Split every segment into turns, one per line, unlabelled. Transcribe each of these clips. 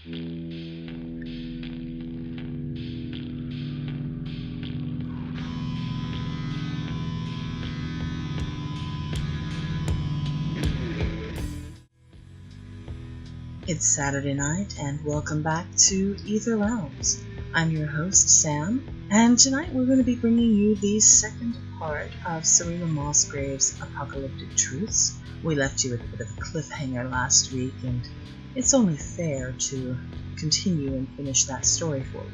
It's Saturday night, and welcome back to Ether Realms. I'm your host, Sam, and tonight we're going to be bringing you the second part of Serena Mossgraves' Apocalyptic Truths. We left you with a bit of a cliffhanger last week, and it's only fair to continue and finish that story for you.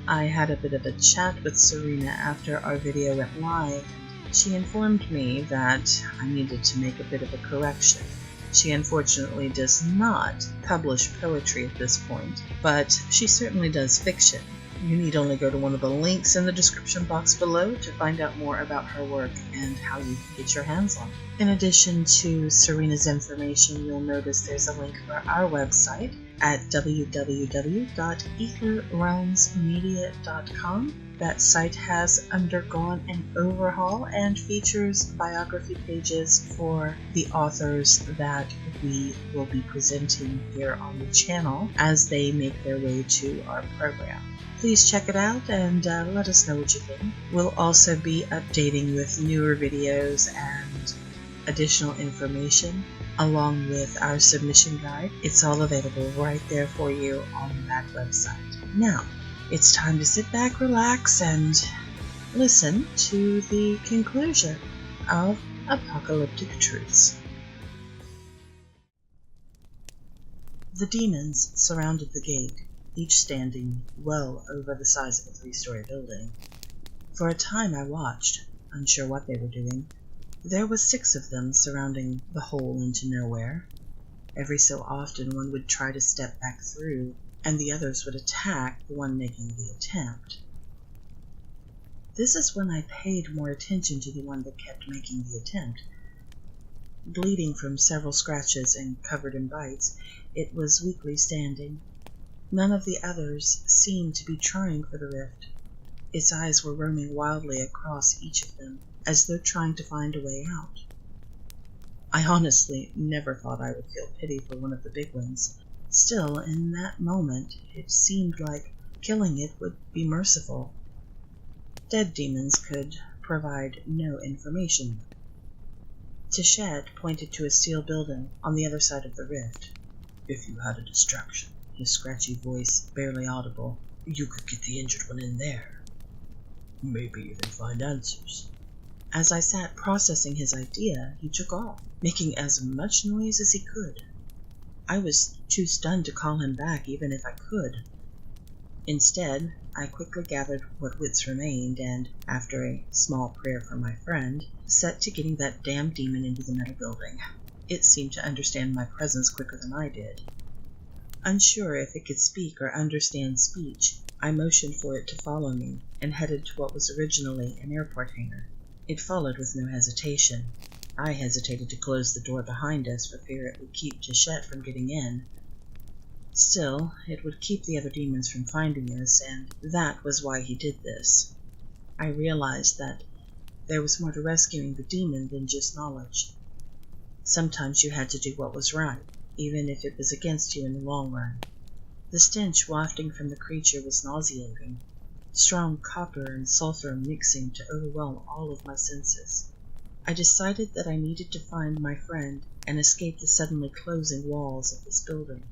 I had a bit of a chat with Serena after our video went live, and she informed me that I needed to make a bit of a correction. She unfortunately does not publish poetry at this point, but she certainly does fiction. You need only go to one of the links in the description box below to find out more about her work and how you can get your hands on it. In addition to Serena's information, you'll notice there's a link for our website at www.etherrealmsmedia.com. That site has undergone an overhaul and features biography pages for the authors that we will be presenting here on the channel as they make their way to our program. Please check it out and let us know what you think. We'll also be updating with newer videos and additional information along with our submission guide. It's all available right there for you on that website. Now, it's time to sit back, relax, and listen to the conclusion of Apocalyptic Truths. The demons surrounded the gate, each standing well over the size of a 3-story building. For a time I watched, unsure what they were doing. There were 6 of them surrounding the hole into nowhere. Every so often one would try to step back through, and the others would attack the one making the attempt. This is when I paid more attention to the one that kept making the attempt. Bleeding from several scratches and covered in bites, it was weakly standing. None of the others seemed to be trying for the rift. Its eyes were roaming wildly across each of them, as though trying to find a way out. I honestly never thought I would feel pity for one of the big ones. Still, in that moment, it seemed like killing it would be merciful. Dead demons could provide no information. Tishet pointed to a steel building on the other side of the rift. "If you had a distraction," his scratchy voice barely audible, "you could get the injured one in there. Maybe even find answers." As I sat processing his idea, he took off, making as much noise as he could. I was too stunned to call him back even if I could. Instead, I quickly gathered what wits remained and, after a small prayer for my friend, set to getting that damn demon into the metal building. It seemed to understand my presence quicker than I did. Unsure if it could speak or understand speech, I motioned for it to follow me and headed to what was originally an airport hangar. It followed with no hesitation. I hesitated to close the door behind us for fear it would keep Tishet from getting in. Still, it would keep the other demons from finding us, and that was why he did this. I realized that there was more to rescuing the demon than just knowledge. Sometimes you had to do what was right, even if it was against you in the long run. The stench wafting from the creature was nauseating, strong copper and sulfur mixing to overwhelm all of my senses. I decided that I needed to find my friend and escape the suddenly closing walls of this building.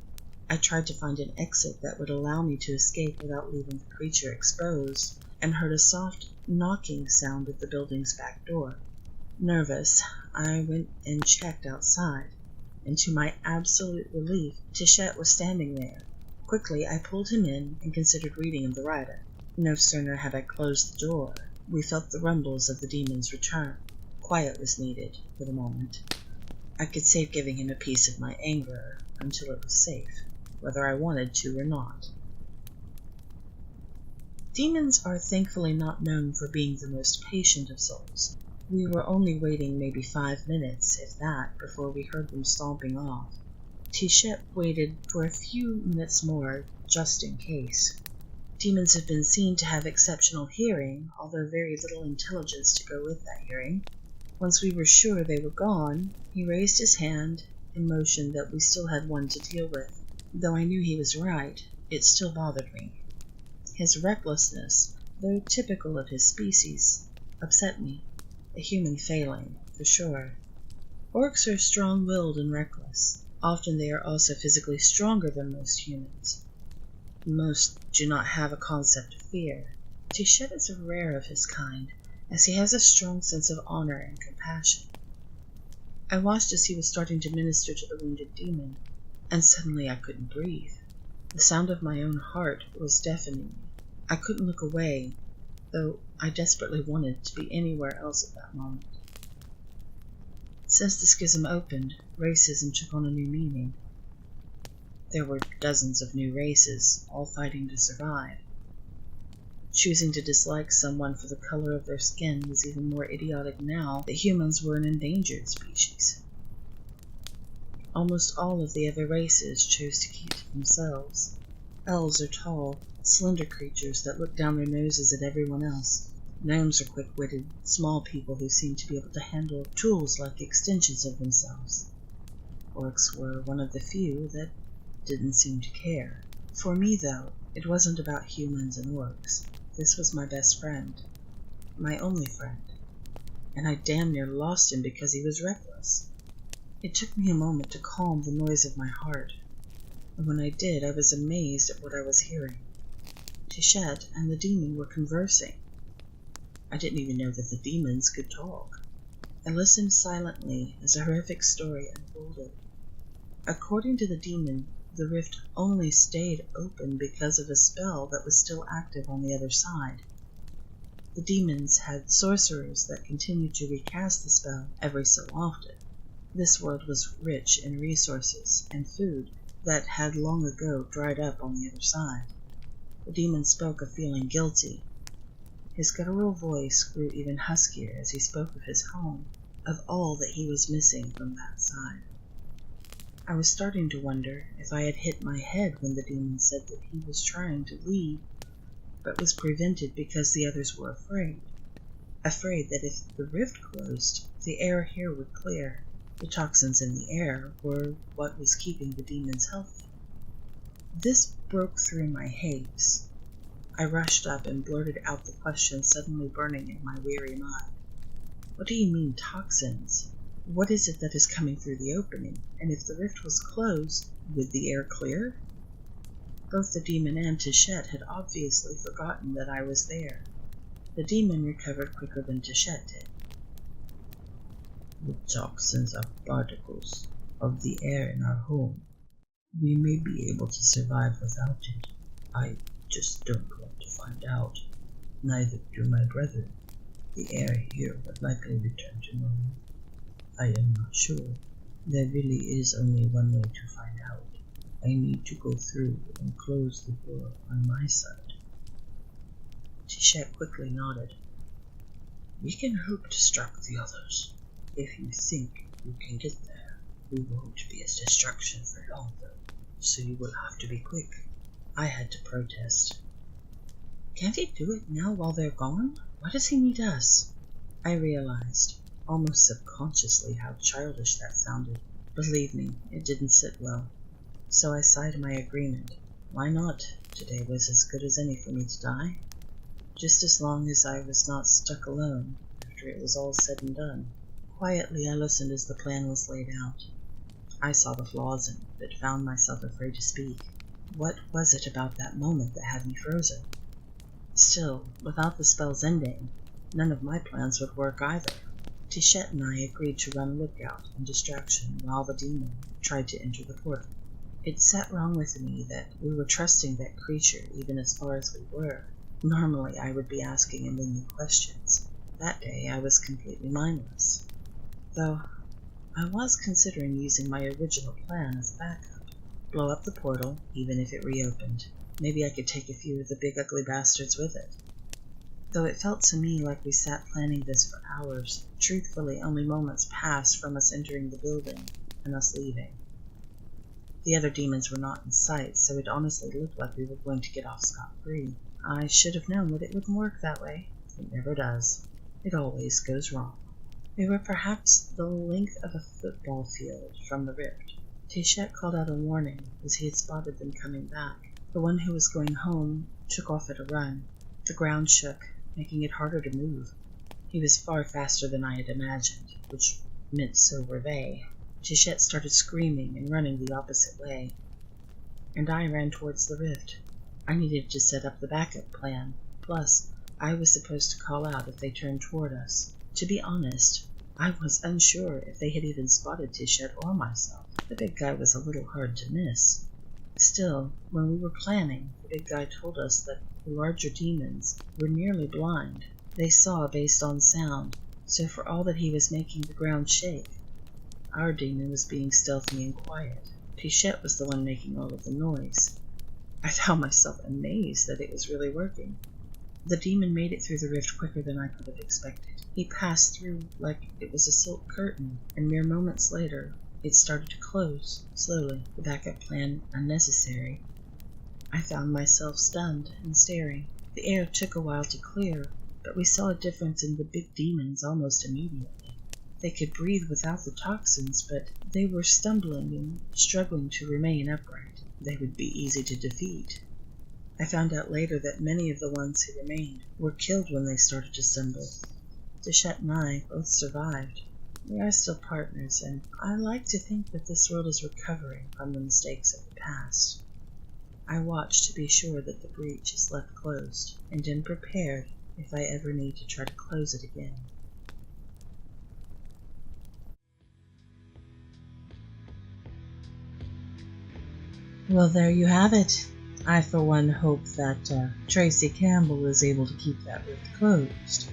I tried to find an exit that would allow me to escape without leaving the creature exposed, and heard a soft knocking sound at the building's back door. Nervous, I went and checked outside, and to my absolute relief, Tishet was standing there. Quickly, I pulled him in and considered reading him the rider. No sooner had I closed the door, we felt the rumbles of the demon's return. Quiet was needed for the moment. I could save giving him a piece of my anger until it was safe, whether I wanted to or not. Demons are thankfully not known for being the most patient of souls. We were only waiting maybe 5 minutes, if that, before we heard them stomping off. Tishet waited for a few minutes more, just in case. Demons have been seen to have exceptional hearing, although very little intelligence to go with that hearing. Once we were sure they were gone, he raised his hand and motioned that we still had one to deal with. Though I knew he was right, it still bothered me. His recklessness, though typical of his species, upset me. A human failing, for sure. Orcs are strong-willed and reckless. Often they are also physically stronger than most humans. Most do not have a concept of fear. Tichet is rare of his kind, as he has a strong sense of honor and compassion. I watched as he was starting to minister to the wounded demon, and suddenly I couldn't breathe. The sound of my own heart was deafening me. I couldn't look away, though I desperately wanted to be anywhere else at that moment. Since the schism opened, racism took on a new meaning. There were dozens of new races, all fighting to survive. Choosing to dislike someone for the color of their skin was even more idiotic now that humans were an endangered species. Almost all of the other races chose to keep to themselves. Elves are tall, slender creatures that look down their noses at everyone else. Gnomes are quick-witted, small people who seem to be able to handle tools like extensions of themselves. Orcs were one of the few that didn't seem to care. For me, though, it wasn't about humans and orcs. This was my best friend. My only friend. And I damn near lost him because he was reckless. It took me a moment to calm the noise of my heart. And when I did, I was amazed at what I was hearing. Tichet and the demon were conversing. I didn't even know that the demons could talk. I listened silently as a horrific story unfolded. According to the demon, the rift only stayed open because of a spell that was still active on the other side. The demons had sorcerers that continued to recast the spell every so often. This world was rich in resources and food that had long ago dried up on the other side. The demon spoke of feeling guilty. His guttural voice grew even huskier as he spoke of his home, of all that he was missing from that side. I was starting to wonder if I had hit my head when the demon said that he was trying to leave, but was prevented because the others were afraid. Afraid that if the rift closed, the air here would clear. The toxins in the air were what was keeping the demons healthy. This broke through my haze. I rushed up and blurted out the question suddenly burning in my weary mind. What do you mean, toxins? What is it that is coming through the opening? And if the rift was closed, would the air clear? Both the demon and Tichet had obviously forgotten that I was there. The demon recovered quicker than Tichet did. The toxins are particles of the air in our home. We may be able to survive without it. I just don't want to find out. Neither do my brethren. The air here would likely return to normal. I am not sure. There really is only one way to find out. I need to go through and close the door on my side. Tichet quickly nodded. We can help distract the others. If you think you can get there, we won't be a distraction for long though, so you will have to be quick. I had to protest. Can't he do it now while they're gone? Why does he need us? I realized, almost subconsciously, how childish that sounded. Believe me, it didn't sit well. So I sighed my agreement. Why not? Today was as good as any for me to die. Just as long as I was not stuck alone after it was all said and done. Quietly I listened as the plan was laid out. I saw the flaws in it, but found myself afraid to speak. What was it about that moment that had me frozen? Still, without the spell's ending, none of my plans would work either. Tichet and I agreed to run lookout and distraction while the demon tried to enter the portal. It sat wrong with me that we were trusting that creature even as far as we were. Normally I would be asking a million questions. That day I was completely mindless. Though I was considering using my original plan as a backup. Blow up the portal, even if it reopened. Maybe I could take a few of the big ugly bastards with it. Though it felt to me like we sat planning this for hours, truthfully only moments passed from us entering the building and us leaving. The other demons were not in sight, so it honestly looked like we were going to get off scot-free. I should have known that it wouldn't work that way. It never does. It always goes wrong. We were perhaps the length of a football field from the rift. Tichette called out a warning as he had spotted them coming back. The one who was going home took off at a run. The ground shook, making it harder to move. He was far faster than I had imagined, which meant so were they. Tichette started screaming and running the opposite way, and I ran towards the rift. I needed to set up the backup plan. Plus, I was supposed to call out if they turned toward us. To be honest, I was unsure if they had even spotted Tichette or myself. The big guy was a little hard to miss. Still, when we were planning, the big guy told us that the larger demons were nearly blind. They saw based on sound, so for all that he was making the ground shake, our demon was being stealthy and quiet. Tichette was the one making all of the noise. I found myself amazed that it was really working. The demon made it through the rift quicker than I could have expected. He passed through like it was a silk curtain, and mere moments later, it started to close, slowly, the backup plan unnecessary. I found myself stunned and staring. The air took a while to clear, but we saw a difference in the big demons almost immediately. They could breathe without the toxins, but they were stumbling and struggling to remain upright. They would be easy to defeat. I found out later that many of the ones who remained were killed when they started to stumble. Tichette and I both survived. We are still partners, and I like to think that this world is recovering from the mistakes of the past. I watch to be sure that the breach is left closed, and am prepared if I ever need to try to close it again. Well, there you have it. I, for one, hope that Tracy Campbell is able to keep that rift closed.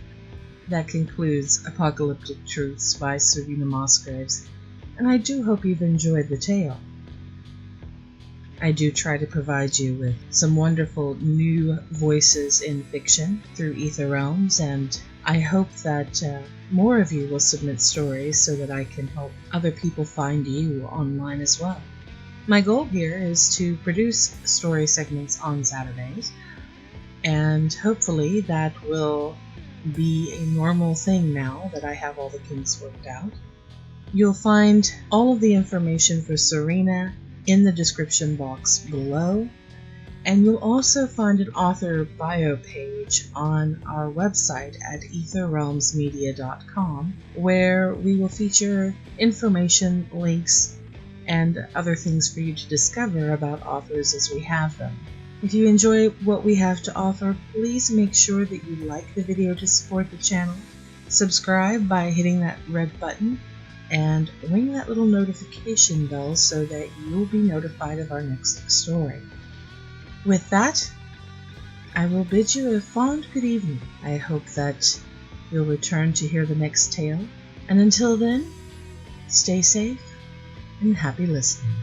That concludes Apocalyptic Truths by Serena Mossgraves, and I do hope you've enjoyed the tale. I do try to provide you with some wonderful new voices in fiction through Ether Realms, and I hope that more of you will submit stories so that I can help other people find you online as well. My goal here is to produce story segments on Saturdays, and hopefully that will be a normal thing now that I have all the kinks worked out. You'll find all of the information for Serena in the description box below, and you'll also find an author bio page on our website at etherrealmsmedia.com, where we will feature information, links, and other things for you to discover about authors as we have them. If you enjoy what we have to offer, please make sure that you like the video to support the channel, subscribe by hitting that red button, and ring that little notification bell so that you'll be notified of our next story. With that, I will bid you a fond good evening. I hope that you'll return to hear the next tale, and until then, stay safe and happy listening.